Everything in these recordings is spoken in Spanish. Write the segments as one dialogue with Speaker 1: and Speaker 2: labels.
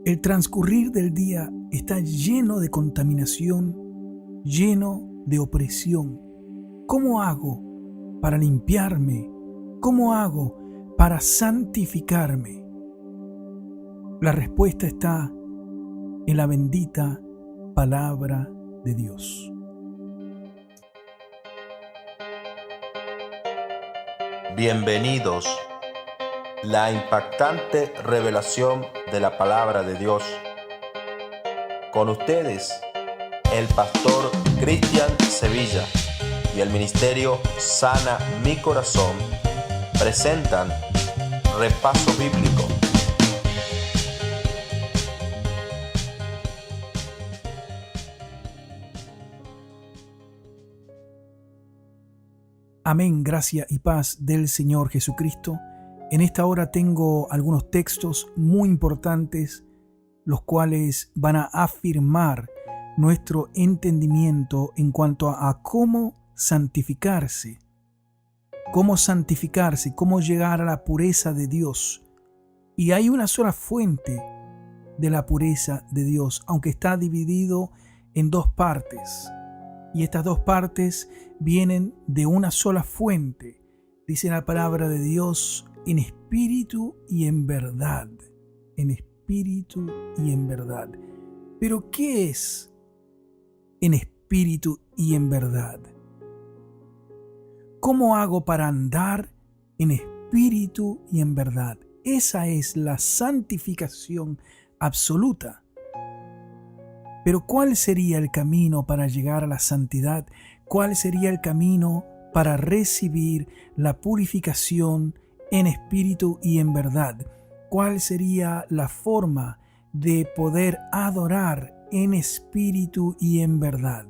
Speaker 1: El transcurrir del día está lleno de contaminación, lleno de opresión. ¿Cómo hago para limpiarme? ¿Cómo hago para santificarme? La respuesta está en la bendita palabra de Dios.
Speaker 2: Bienvenidos. La impactante revelación de la palabra de Dios. Con ustedes, el pastor Cristian Sevilla y el ministerio Sana Mi Corazón presentan Repaso Bíblico.
Speaker 1: Amén, gracia y paz del Señor Jesucristo. En esta hora tengo algunos textos muy importantes, los cuales van a afirmar nuestro entendimiento en cuanto a cómo santificarse, cómo llegar a la pureza de Dios. Y hay una sola fuente de la pureza de Dios, aunque está dividido en dos partes. Y estas dos partes vienen de una sola fuente. Dice la palabra de Dios: en espíritu y en verdad. En espíritu y en verdad. Pero ¿qué es en espíritu y en verdad? ¿Cómo hago para andar en espíritu y en verdad? Esa es la santificación absoluta. Pero ¿cuál sería el camino para llegar a la santidad? ¿Cuál sería el camino para recibir la purificación en espíritu y en verdad? ¿Cuál sería la forma de poder adorar en espíritu y en verdad?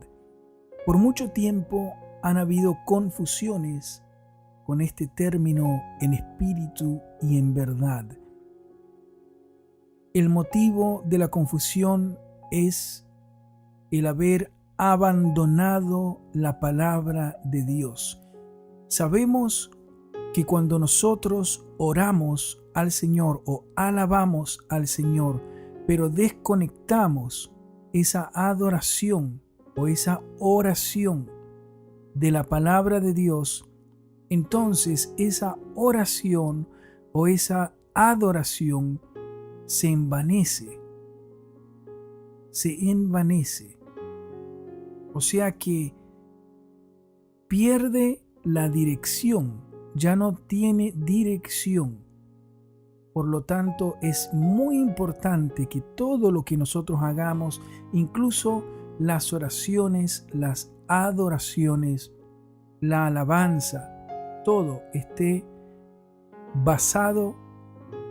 Speaker 1: Por mucho tiempo han habido confusiones con este término en espíritu y en verdad. El motivo de la confusión es el haber abandonado la palabra de Dios. Sabemos que cuando nosotros oramos al Señor o alabamos al Señor, pero desconectamos esa adoración o esa oración de la palabra de Dios, entonces esa oración o esa adoración se envanece. O sea que pierde la dirección, ya no tiene dirección. Por lo tanto, es muy importante que todo lo que nosotros hagamos, incluso las oraciones, las adoraciones, la alabanza, todo esté basado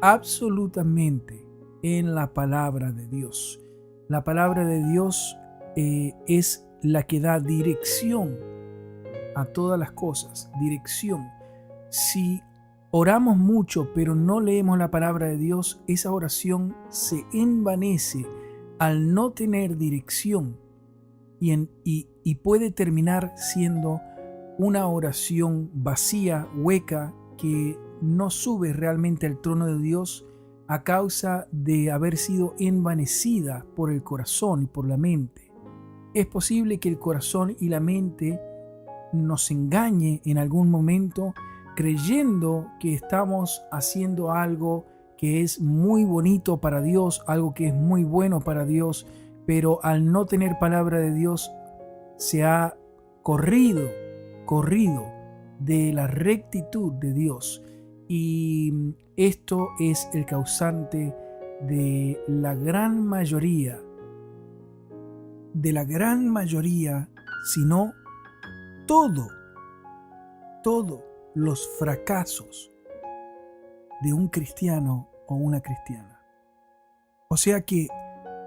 Speaker 1: absolutamente en la palabra de Dios. La palabra de Dios es la que da dirección a todas las cosas, dirección. Si oramos mucho pero no leemos la palabra de Dios, esa oración se envanece al no tener dirección y puede terminar siendo una oración vacía, hueca, que no sube realmente al trono de Dios a causa de haber sido envanecida por el corazón y por la mente. Es posible que el corazón y la mente nos engañe en algún momento creyendo que estamos haciendo algo que es muy bonito para Dios, algo que es muy bueno para Dios, pero al no tener palabra de Dios se ha corrido de la rectitud de Dios. Y esto es el causante de la gran mayoría, si no todos los fracasos de un cristiano o una cristiana. O sea que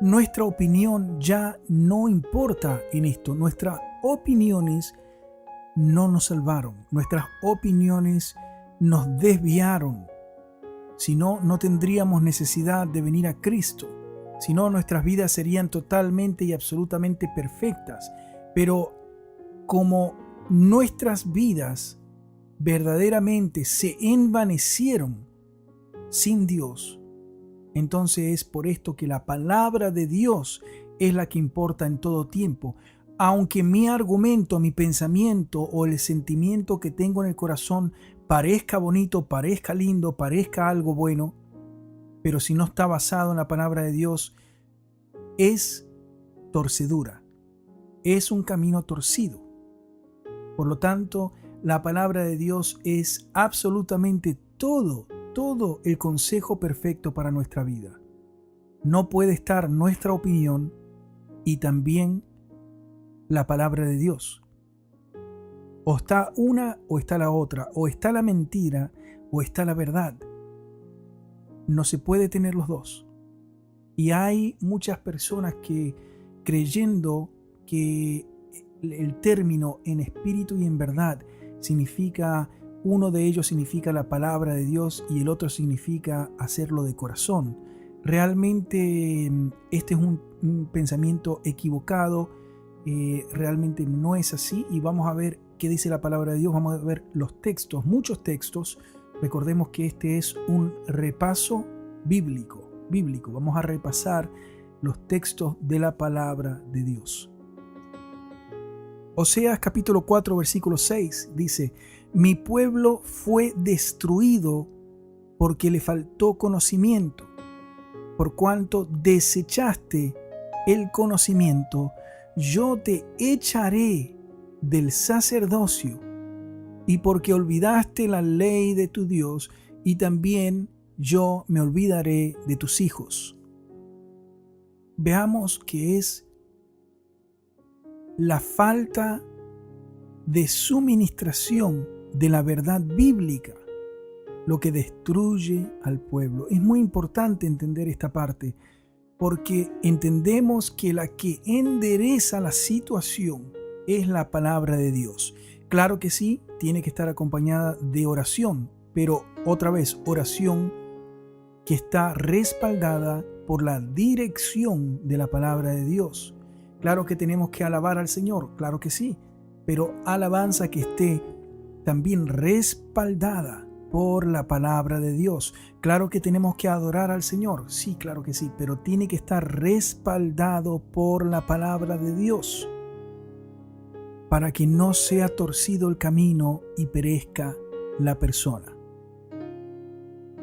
Speaker 1: nuestra opinión ya no importa en esto. Nuestras opiniones no nos salvaron. Nuestras opiniones nos desviaron. Si no, no tendríamos necesidad de venir a Cristo. Si no, nuestras vidas serían totalmente y absolutamente perfectas. Pero como nuestras vidas verdaderamente se envanecieron sin Dios, Entonces es por esto que la palabra de Dios es la que importa en todo tiempo. Aunque mi argumento, mi pensamiento o el sentimiento que tengo en el corazón parezca bonito, parezca lindo, parezca algo bueno, pero si no está basado en la palabra de Dios, es torcedura, es un camino torcido. Por lo tanto, la palabra de Dios es absolutamente todo el consejo perfecto para nuestra vida. No puede estar nuestra opinión y también la palabra de Dios. O está una o está la otra, o está la mentira o está la verdad. No se puede tener los dos. Y hay muchas personas que, creyendo que el término en espíritu y en verdad significa, uno de ellos significa la palabra de Dios y el otro significa hacerlo de corazón. Realmente este es un pensamiento equivocado. Realmente no es así, y vamos a ver qué dice la palabra de Dios. Vamos a ver los textos, muchos textos. Recordemos que este es un repaso bíblico. Vamos a repasar los textos de la palabra de Dios. Oseas capítulo 4 versículo 6 dice: mi pueblo fue destruido porque le faltó conocimiento. Por cuanto desechaste el conocimiento, yo te echaré del sacerdocio, y porque olvidaste la ley de tu Dios, y también yo me olvidaré de tus hijos. Veamos que es la falta de suministración de la verdad bíblica lo que destruye al pueblo. Es muy importante entender esta parte, porque entendemos que la que endereza la situación es la palabra de Dios. Claro que sí, tiene que estar acompañada de oración, pero otra vez, oración que está respaldada por la dirección de la palabra de Dios. Claro que tenemos que alabar al Señor, claro que sí, pero alabanza que esté también respaldada por la palabra de Dios. Claro que tenemos que adorar al Señor, sí, claro que sí, pero tiene que estar respaldado por la palabra de Dios para que no sea torcido el camino y perezca la persona.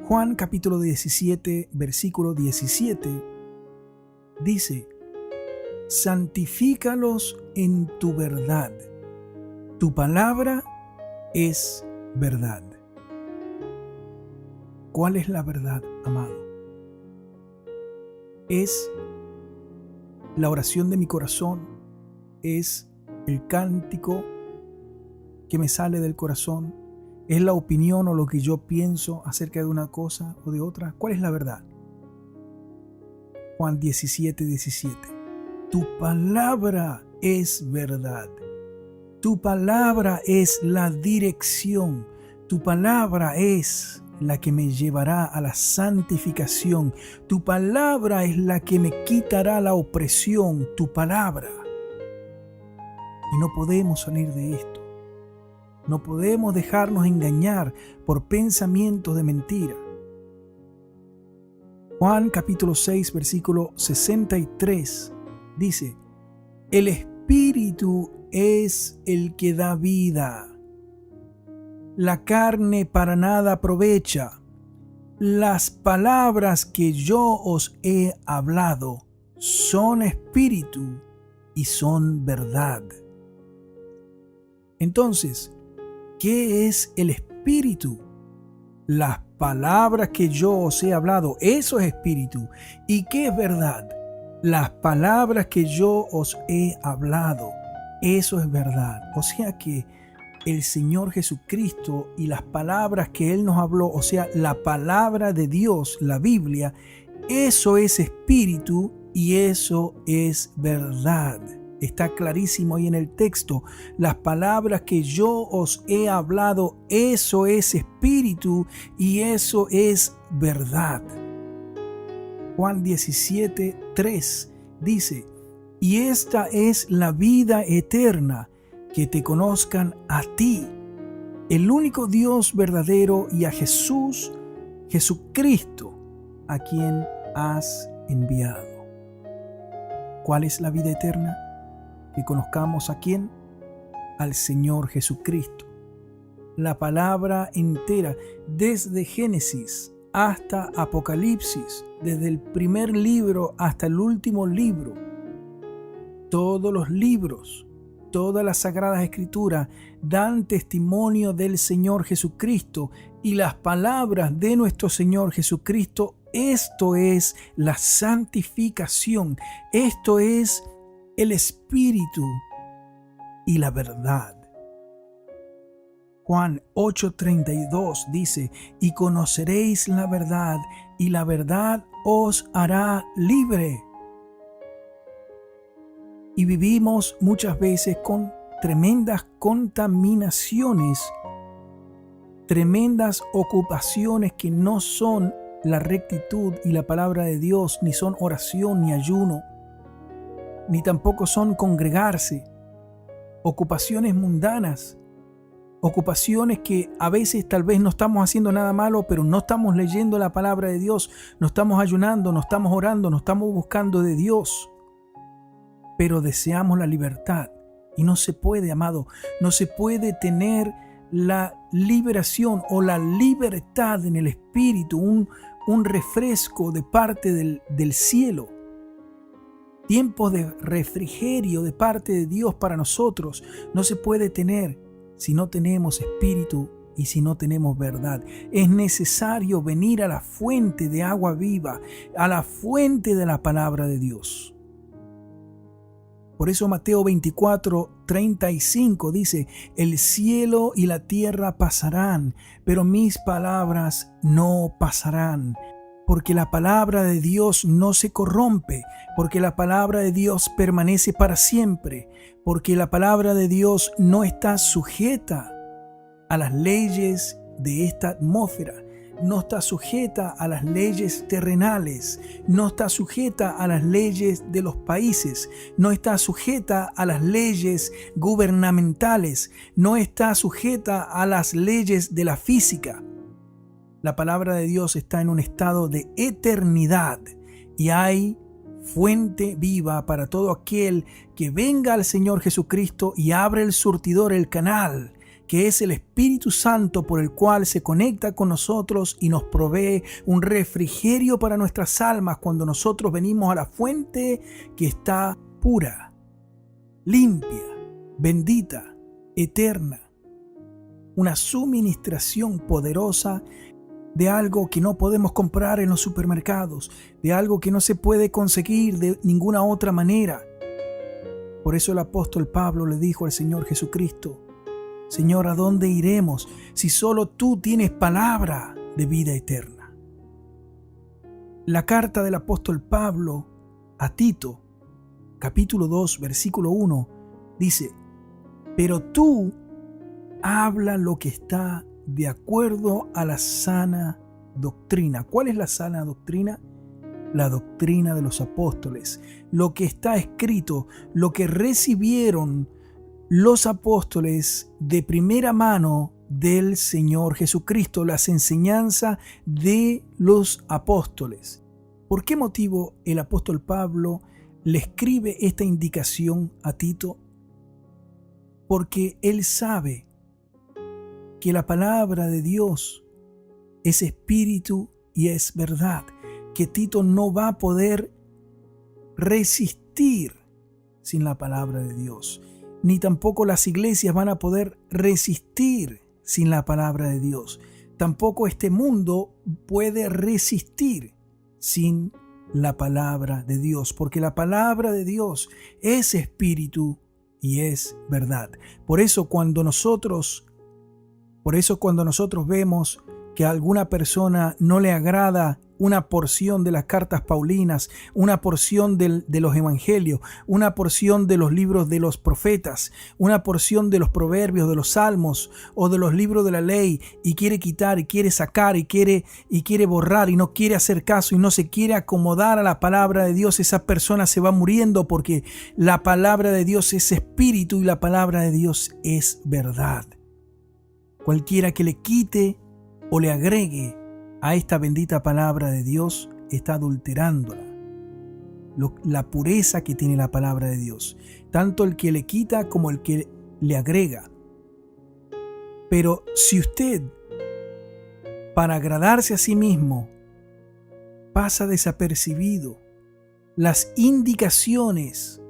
Speaker 1: Juan capítulo 17, versículo 17 dice: santifícalos en tu verdad, tu palabra es verdad. ¿Cuál es la verdad, amado? Es la oración de mi corazón, es el cántico que me sale del corazón, es la opinión o lo que yo pienso acerca de una cosa o de otra. ¿Cuál es la verdad? Juan 17, 17. Tu palabra es verdad. Tu palabra es la dirección. Tu palabra es la que me llevará a la santificación. Tu palabra es la que me quitará la opresión. Tu palabra. Y no podemos salir de esto. No podemos dejarnos engañar por pensamientos de mentira. Juan capítulo 6, versículo 63 dice: el Espíritu es el que da vida. La carne para nada aprovecha. Las palabras que yo os he hablado son espíritu y son verdad. Entonces, ¿qué es el espíritu? Las palabras que yo os he hablado, eso es espíritu. ¿Y qué es verdad? Las palabras que yo os he hablado, eso es verdad. O sea que el Señor Jesucristo y las palabras que Él nos habló, o sea, la palabra de Dios, la Biblia, eso es espíritu y eso es verdad. Está clarísimo ahí en el texto. Las palabras que yo os he hablado, eso es espíritu y eso es verdad. Juan 17, 3 dice: y esta es la vida eterna, que te conozcan a ti, el único Dios verdadero, y a Jesucristo, a quien has enviado. ¿Cuál es la vida eterna? Que conozcamos ¿a quién? Al Señor Jesucristo. La palabra entera, desde Génesis hasta Apocalipsis, desde el primer libro hasta el último libro, todos los libros, todas las sagradas escrituras dan testimonio del Señor Jesucristo, y las palabras de nuestro Señor Jesucristo, esto es la santificación, esto es el Espíritu y la verdad. Juan 8:32 dice: y conoceréis la verdad, y la verdad os hará libre. Y vivimos muchas veces con tremendas contaminaciones, tremendas ocupaciones que no son la rectitud y la palabra de Dios, ni son oración ni ayuno, ni tampoco son congregarse. Ocupaciones mundanas, ocupaciones que a veces tal vez no estamos haciendo nada malo, pero no estamos leyendo la palabra de Dios, no estamos ayunando, no estamos orando, no estamos buscando de Dios. Pero deseamos la libertad, y no se puede, amado, no se puede tener la liberación o la libertad en el Espíritu, un refresco de parte del cielo. Tiempos de refrigerio de parte de Dios para nosotros no se puede tener si no tenemos Espíritu y si no tenemos verdad. Es necesario venir a la fuente de agua viva, a la fuente de la palabra de Dios. Por eso Mateo 24:35 dice: el cielo y la tierra pasarán, pero mis palabras no pasarán. Porque la palabra de Dios no se corrompe, porque la palabra de Dios permanece para siempre, porque la palabra de Dios no está sujeta a las leyes de esta atmósfera, no está sujeta a las leyes terrenales, no está sujeta a las leyes de los países, no está sujeta a las leyes gubernamentales, no está sujeta a las leyes de la física. La palabra de Dios está en un estado de eternidad y hay fuente viva para todo aquel que venga al Señor Jesucristo y abre el surtidor, el canal, que es el Espíritu Santo, por el cual se conecta con nosotros y nos provee un refrigerio para nuestras almas cuando nosotros venimos a la fuente que está pura, limpia, bendita, eterna. Una suministración poderosa de algo que no podemos comprar en los supermercados, de algo que no se puede conseguir de ninguna otra manera. Por eso el apóstol Pablo le dijo al Señor Jesucristo: Señor, ¿a dónde iremos si solo tú tienes palabra de vida eterna? La carta del apóstol Pablo a Tito, capítulo 2, versículo 1, dice: pero tú habla lo que está de acuerdo a la sana doctrina. ¿Cuál es la sana doctrina? La doctrina de los apóstoles. Lo que está escrito, lo que recibieron los apóstoles de primera mano del Señor Jesucristo, las enseñanzas de los apóstoles. ¿Por qué motivo el apóstol Pablo le escribe esta indicación a Tito? Porque él sabe que la palabra de Dios es espíritu y es verdad, que Tito no va a poder resistir sin la palabra de Dios, ni tampoco las iglesias van a poder resistir sin la palabra de Dios. Tampoco este mundo puede resistir sin la palabra de Dios, porque la palabra de Dios es espíritu y es verdad. Por eso cuando nosotros vemos que a alguna persona no le agrada una porción de las cartas paulinas, una porción de los evangelios, una porción de los libros de los profetas, una porción de los proverbios, de los salmos o de los libros de la ley, y quiere quitar y quiere sacar y quiere borrar y no quiere hacer caso y no se quiere acomodar a la palabra de Dios, esa persona se va muriendo, porque la palabra de Dios es espíritu y la palabra de Dios es verdad. Cualquiera que le quite o le agregue a esta bendita palabra de Dios está adulterándola. La pureza que tiene la palabra de Dios, tanto el que le quita como el que le agrega. Pero si usted, para agradarse a sí mismo, pasa desapercibido las indicaciones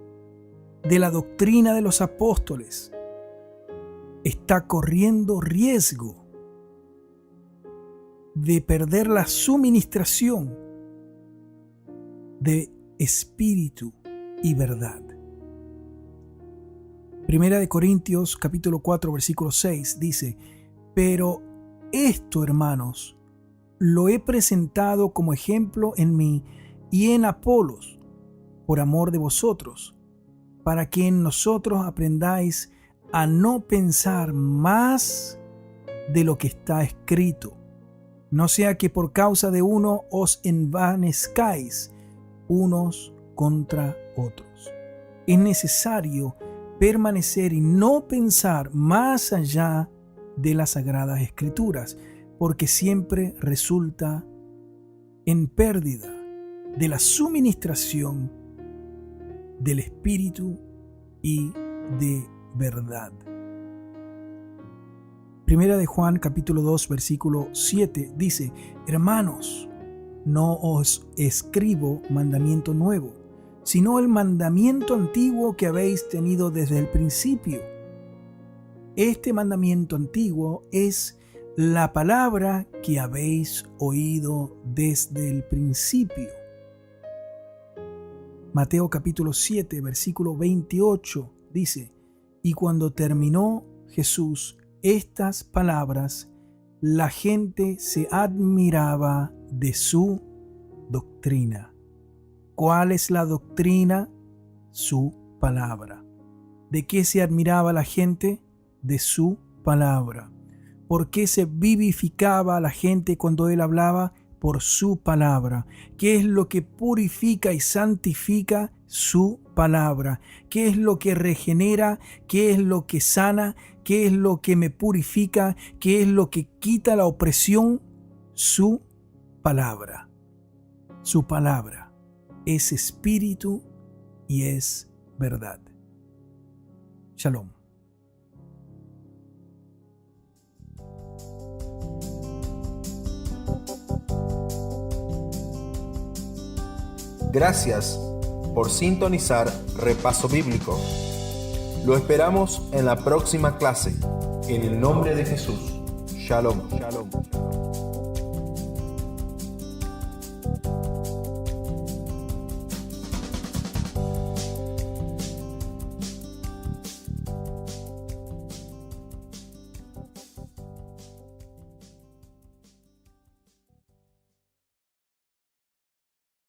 Speaker 1: de la doctrina de los apóstoles, está corriendo riesgo de perder la suministración de espíritu y verdad. Primera de Corintios capítulo 4 versículo 6 dice: pero esto, hermanos, lo he presentado como ejemplo en mí y en Apolos, por amor de vosotros, para que en nosotros aprendáis a no pensar más de lo que está escrito, no sea que por causa de uno os envanezcáis unos contra otros. Es necesario permanecer y no pensar más allá de las Sagradas Escrituras, porque siempre resulta en pérdida de la suministración del Espíritu y de verdad. Primera de Juan capítulo 2 versículo 7 dice: hermanos, no os escribo mandamiento nuevo, sino el mandamiento antiguo que habéis tenido desde el principio. Este mandamiento antiguo es la palabra que habéis oído desde el principio. Mateo capítulo 7 versículo 28 dice: y cuando terminó Jesús estas palabras, la gente se admiraba de su doctrina. ¿Cuál es la doctrina? Su palabra. ¿De qué se admiraba la gente? De su palabra. ¿Por qué se vivificaba a la gente cuando él hablaba? Por su palabra. ¿Qué es lo que purifica y santifica? Su palabra. ¿Qué es lo que regenera? ¿Qué es lo que sana? ¿Qué es lo que me purifica? ¿Qué es lo que quita la opresión? Su palabra. Su palabra es espíritu y es verdad. Shalom.
Speaker 2: Gracias por sintonizar Repaso Bíblico. Lo esperamos en la próxima clase. En el nombre de Jesús. Shalom. Shalom.